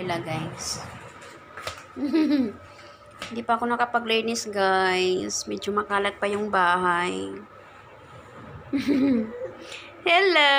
Kayla guys. Hindi pa ako nakapaglinis guys. Medyo makalat pa yung bahay. Hello!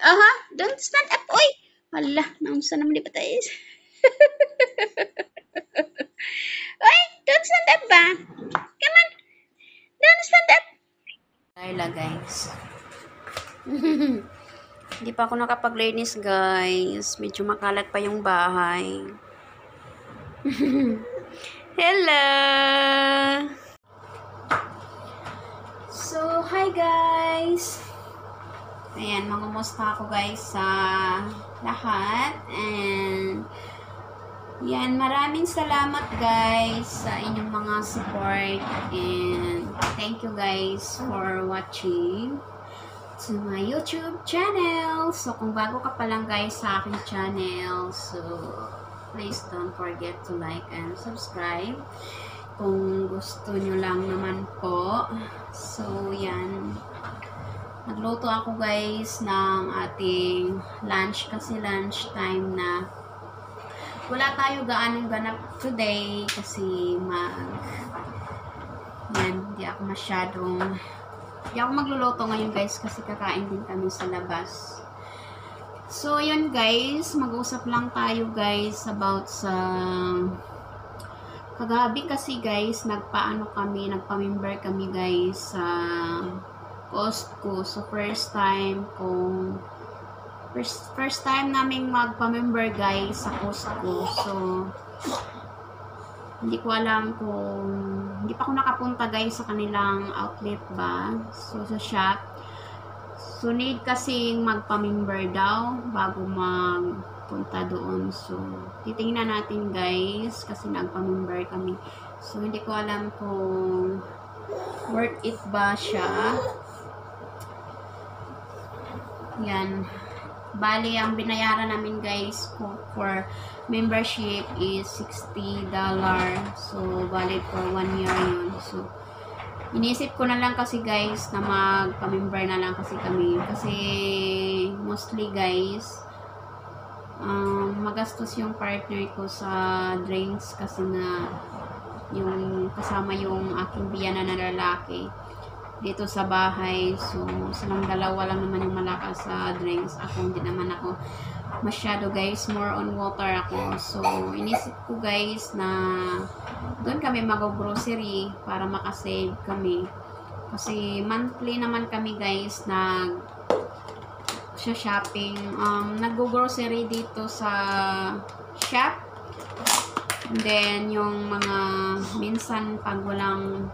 Aha, don't stand up, oy! Hala, naunsa naman di pa tayo. Oy, don't stand up ba? Come on, don't stand up. Kayla guys. Hindi pa ako nakapaglinis guys. Medyo makalat pa yung bahay. Hello! So, hi guys! Ayan, mangumusta ako guys sa lahat. And, yan, maraming salamat guys sa inyong mga support. And, thank you guys for watching to my YouTube channel. So, kung bago ka pa lang guys sa aking channel, so, please don't forget to like and subscribe. Kung gusto nyo lang naman po. So, yan. Nagluto ako guys ng ating lunch kasi lunch time na. Wala tayo gaanong ganap today kasi hindi ako magluluto ngayon guys kasi kakain din kami sa labas. So, yun guys, mag-usap lang tayo guys about sa kagabi kasi guys, nagpa-member kami guys sa Costco. So, first time naming magpa-member guys sa Costco. So, hindi pa ako nakapunta guys sa kanilang outlet ba. So, sa shop. So, need kasing magpa-member daw bago magpunta doon. So, titingnan natin guys kasi nagpa-member kami. So, hindi ko alam kung worth it ba siya. Yan. Bali, ang binayaran namin guys for membership is $60. So, valid for 1 year yun. So, inisip ko na lang kasi guys na magpa-member na lang kasi kami. Kasi, mostly guys, magastos yung partner ko sa drinks kasi na yung kasama yung aking biyana na lalaki dito sa bahay. So, silang dalawa lang naman yung malakas sa drinks. Ako, hindi naman ako masyado guys. More on water ako. So, inisip ko guys na doon kami mag-grocery para makasave kami. Kasi monthly naman kami guys shopping. Nag-grocery dito sa shop. And then, yung mga minsan pag walang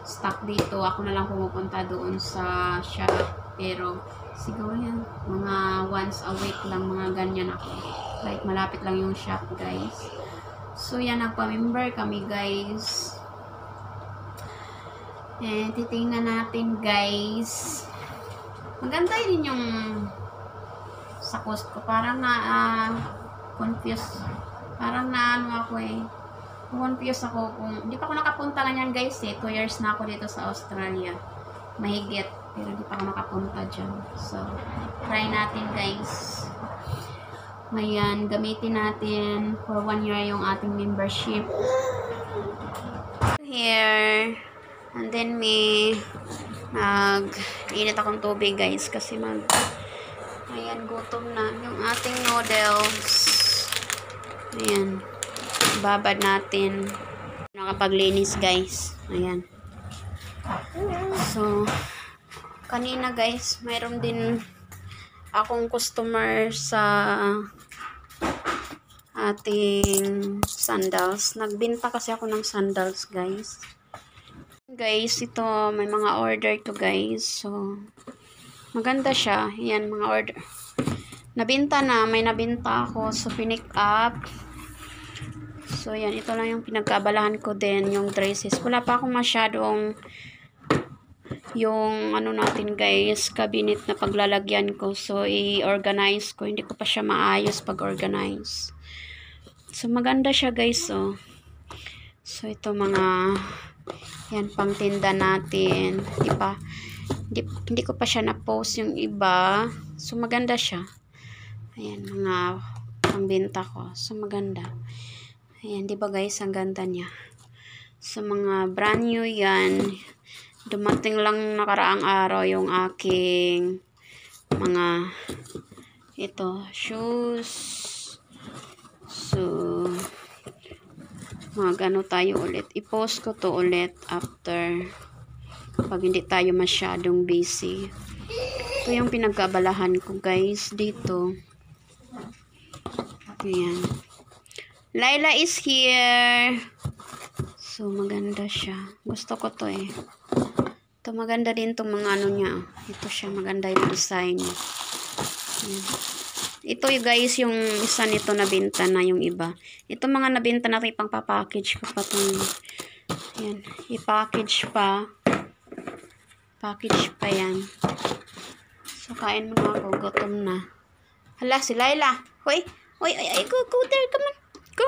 stock dito, ako na lang pumupunta doon sa shop. Pero siguro yan, mga once a week lang, mga ganyan ako. Like malapit lang yung shop guys. So yan, nagpa-member kami guys. And titingnan natin guys. Maganda din yung sa Costco. Parang confused. Parang ako confused ako kung hindi pa ako nakapunta lang yan guys 2 years na ako dito sa Australia, mahigit, pero hindi pa ako nakapunta dyan. So, try natin guys. Ayan, gamitin natin for 1 year yung ating membership. Here, and then init akong tubig guys kasi ayan, gutom na yung ating noodles. Ayan, babad natin. Nakapaglinis guys. Ayan. So, kanina guys, mayroon din akong customer sa ating sandals. Nagbenta kasi ako ng sandals guys. Guys, ito may mga order to guys. So, maganda siya. Ayan, mga order. Nabenta na. May nabenta ako. So, pinick up. So, yan. Ito lang yung pinagkabalahan ko din. Yung dresses. Wala pa akong masyadong yung natin guys, cabinet na paglalagyan ko. So, i-organize ko. Hindi ko pa siya maayos pag-organize. So, maganda siya guys. So, ito mga Yan, pang tinda natin. Hindi ko pa siya na-post yung iba. So, maganda siya. Ayan, mga pangbenta ko. So, maganda. Ayan, di ba guys, ang ganda niya. So, mga brand new yan. Dumating lang nakaraang araw yung aking mga shoes. So, mag-ano tayo ulit. I-post ko to ulit after pag hindi tayo masyadong busy. Ito yung pinagkabalahan ko guys dito. Ayan. Laila is here. So, maganda siya. Gusto ko to eh. Ito maganda din itong mga ano niya. Ito siya, maganda yung design niya. Ayan. Ito guys, yung isa nito nabenta na yung iba. Ito mga nabenta na ipang papackage ko pa itong. Ayan. I-package pa. Package pa yan. So, kain mo na ako. Gutom na. Hala, si Laila. Hoy. Hoy, ay, go there. Come on. Go.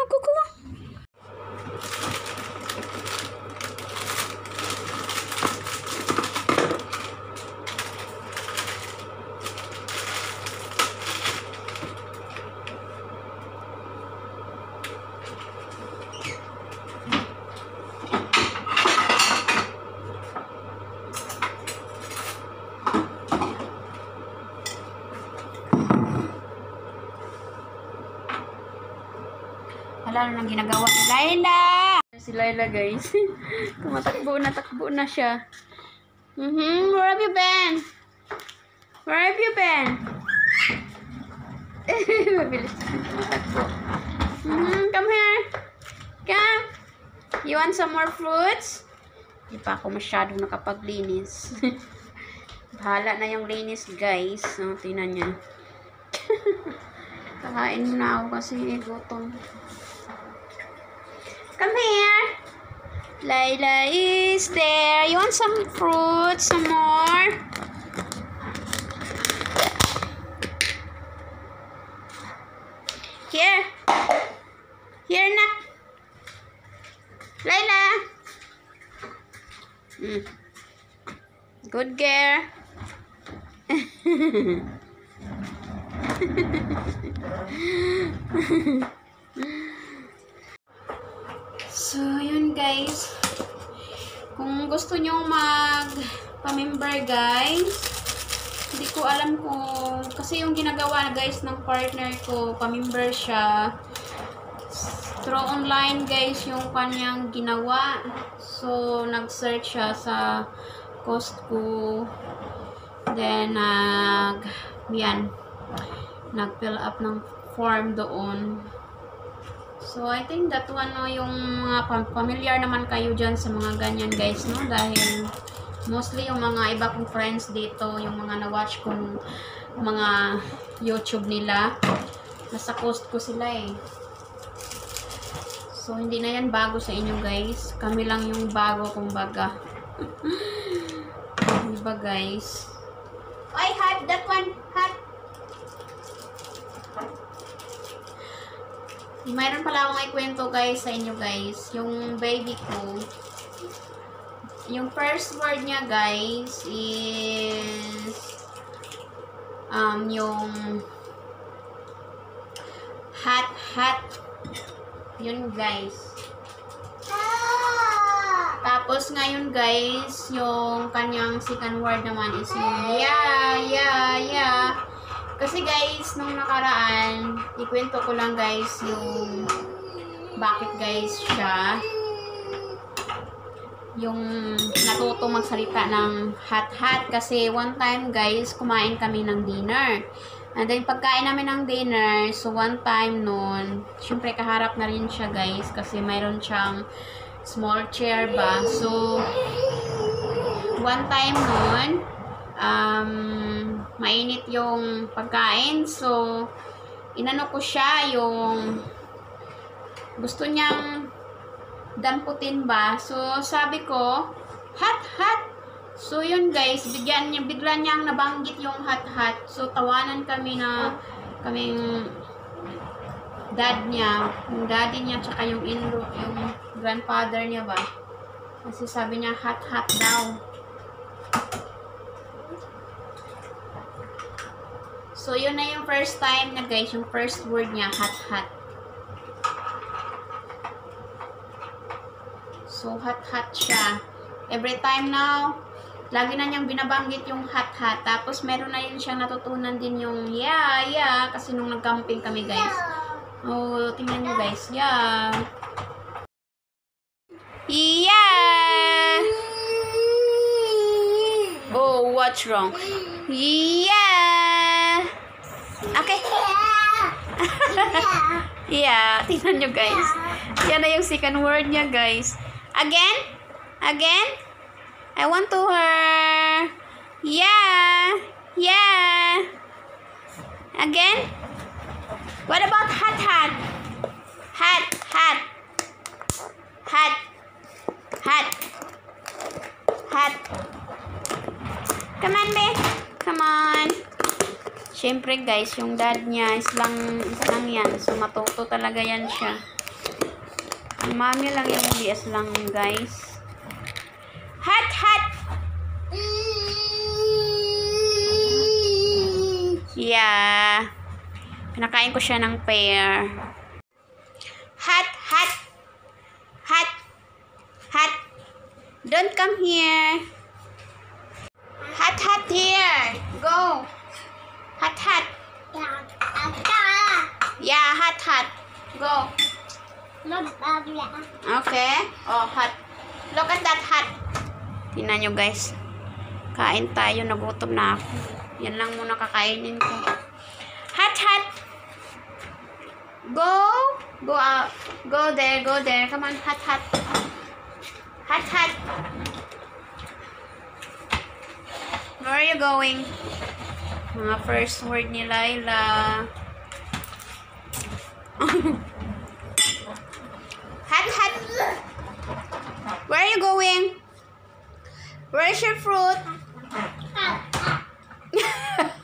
Wala na ginagawa ni Laila. Si Laila guys. Tumatakbo na siya. Where have you been? Where have you been? Mabilis tumatakbo. Come here. Come. You want some more fruits? Hindi pa ako masyado nakapaglinis. Bahala na yung linis guys. So, tingnan niya. Kakain muna ako kasi gutom. Come here. Laila is there. You want some fruit? Some more? Here. Here, nak. Laila. Good girl. So, yun guys. Kung gusto nyo mag-member guys, hindi ko alam kung, kasi yung ginagawa guys ng partner ko, pa-member siya. Through online guys yung kanyang ginawa. So, nag-search siya sa Costco. Then, nag-fill up ng form doon. So, I think that one, no, yung mga familiar naman kayo dyan sa mga ganyan, guys, no? Dahil, mostly yung mga iba kong friends dito, yung mga na-watch kong mga YouTube nila, nasa Costco sila, eh. So, hindi na yan bago sa inyo, guys. Kami lang yung bago, kumbaga. Diba, guys? Ay, hot! That one! Hot! Mayroon pala akong ikwento guys sa inyo guys. Yung baby ko, yung first word niya guys is yung hot. Yun guys. Tapos ngayon guys, yung kanyang second word naman is yung yeah. Kasi guys, nung nakaraan, ikwento ko lang guys yung bakit guys siya yung natuto magsalita ng hot. Kasi one time guys, kumain kami ng dinner. And then pagkain namin ng dinner, so one time nun, syempre kaharap na rin siya guys kasi mayroon siyang small chair ba. So, one time nun, mainit yung pagkain. So, inano ko siya yung gusto niyang damputin ba. So, sabi ko, hot. So, yun guys, bigla niyang nabanggit yung hot. So, tawanan kami na kaming dad niya, yung daddy niya, tsaka yung grandfather niya ba. Kasi sabi niya hot daw. So, yun na yung first time na guys, yung first word niya, hot. So, hot siya. Every time now, lagi na niyang binabanggit yung hot. Tapos, meron na yun siyang natutunan din yung yeah. Kasi nung nag-camping kami guys. Oh, tingnan nyo guys. Yeah. Yeah. Oh, what's wrong? Yeah. Okay. Yeah. Tingnan nyo guys. Yan na yung second word niya guys. Again? I want to her. Yeah. Again? What about hot? Come on, be. Come on. Siyempre, guys, yung dad niya is lang yan. So, matuto talaga yan siya. Ang mami lang yung hindi lang, guys. Hot. Yeah. Pinakain ko siya ng pear. Hot. Don't come here. Hot here. Go. Hot. Yeah, hot. Go. Okay. Oh, hot. Look at that hot. Tingnan nyo guys. Kain tayo. Nagutom na ako. Yan lang muna kakainin ko. Hot. Go out. Go there. Come on. Hot. Hot. Where are you going? Mga first word ni Laila. Hot. Where are you going? Where's your fruit?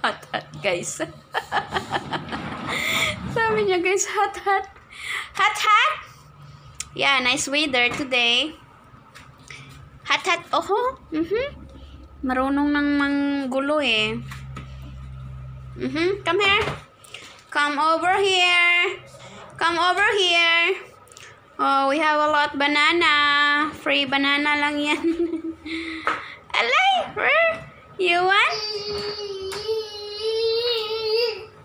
Hot, guys. Sabi niya, guys, hot. Yeah, nice weather today. Hot. Oh, marunong nang manggulo eh. Come here. Come over here. Oh, we have a lot banana. Free banana lang yan. Alay, where? You want?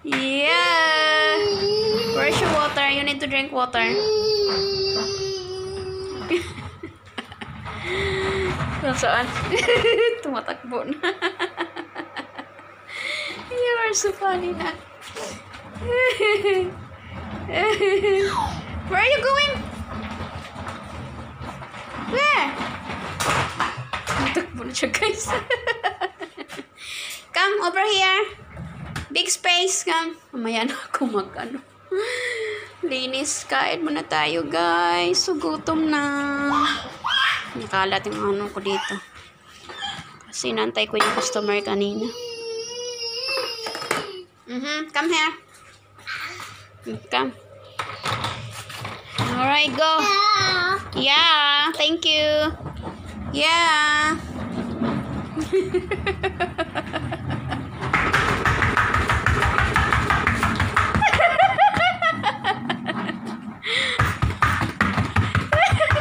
Yeah. Where's your water? You need to drink water. Saan? Tumatakbo na. You are so funny na. Where are you going? Where? Tumatakbo na siya, guys. Come over here. Big space. Come. Mamaya na ako mag-ano. Linis. Kain muna tayo, guys. So, gutom na. Nakalat yung ano ko dito. Kasi nantay ko yung customer kanina. Come here. Come. Alright, go. Yeah. Thank you. Yeah.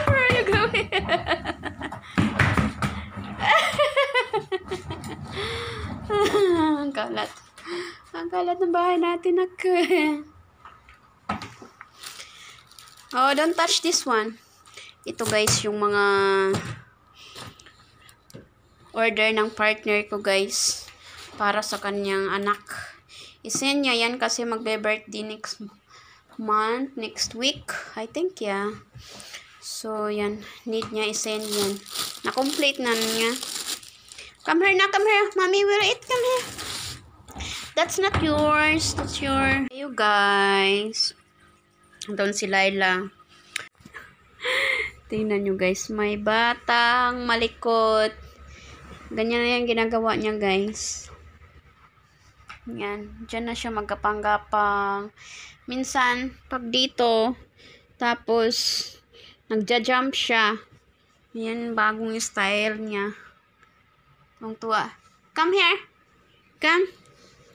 Where are you going? Ang kalat. Ang kalat ng bahay natin, Oh, don't touch this one. Ito guys, yung mga order ng partner ko guys. Para sa kanyang anak. Isend niya yan kasi magbe-birthday next month, next week. I think, yeah. So, yan. Need niya isend yan. Na-complete na niya. Come here na, come here. Mommy will eat. Come here. That's not yours. That's your... You guys. Doon si Laila. Tingnan nyo guys. May batang malikot. Ganyan na yung ginagawa niya guys. Yan. Diyan na siya magkapang-gapang. Minsan, pag dito, tapos, nagja-jump siya. Yan, bagong style niya. Ang tuwa. Come here. Come.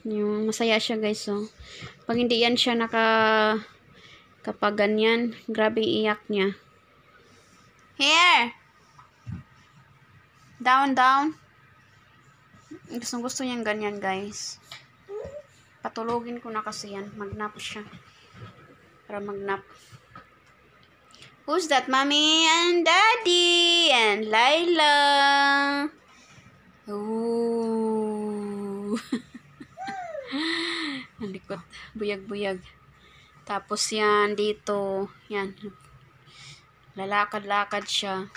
Yung masaya siya guys, so. Pag hindi yan siya kapag ganyan, grabe iyak niya. Here. Down, down. Gusto niyang ganyan guys. Patulogin ko na kasi yan. Magnap siya. Para magnap. Who's that? Mommy and Daddy and Laila. Ooh. Ang likot. Buyag-buyag. Tapos yan dito. Yan. Lalakad-lakad siya.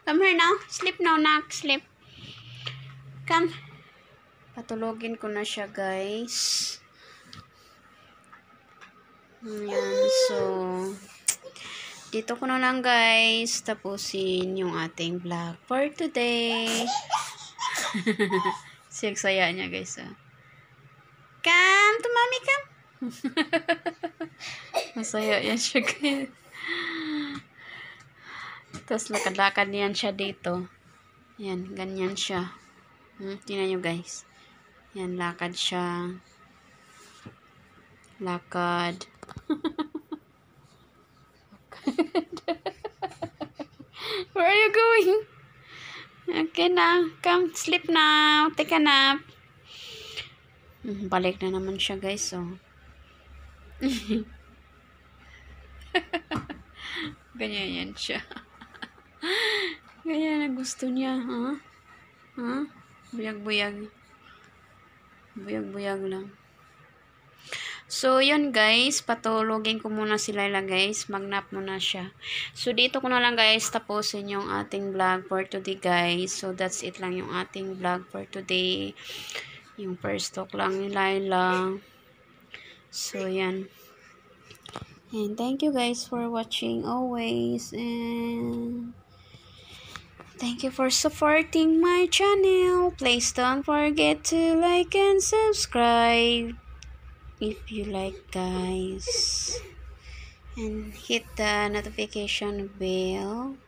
Come here now. Sleep now, nak. Sleep. Come. Patulogin ko na siya, guys. Yan. So, dito ko na lang, guys, tapusin yung ating vlog for today. Siyagsaya niya, guys. Come to mommy, come. Masaya yan siya, guys. Tapos lakad-lakad yan siya dito. Yan, ganyan siya. Tingnan nyo, guys. Yan, lakad siya. Lakad. Where are you going? Okay na. Come, sleep now. Take a nap. Balik na naman siya, guys. So. Ganyan yan siya. Ganyan na gusto niya. Buyag-buyag. Buyag-buyag lang. So, yun guys. Patulogin ko muna si Laila guys. Magnap muna siya. So, dito ko na lang guys tapusin yung ating vlog for today guys. So, that's it lang yung ating vlog for today. Yung first talk lang ni Laila. So, yan. And thank you guys for watching always. And thank you for supporting my channel. Please don't forget to like and subscribe if you like guys. And hit the notification bell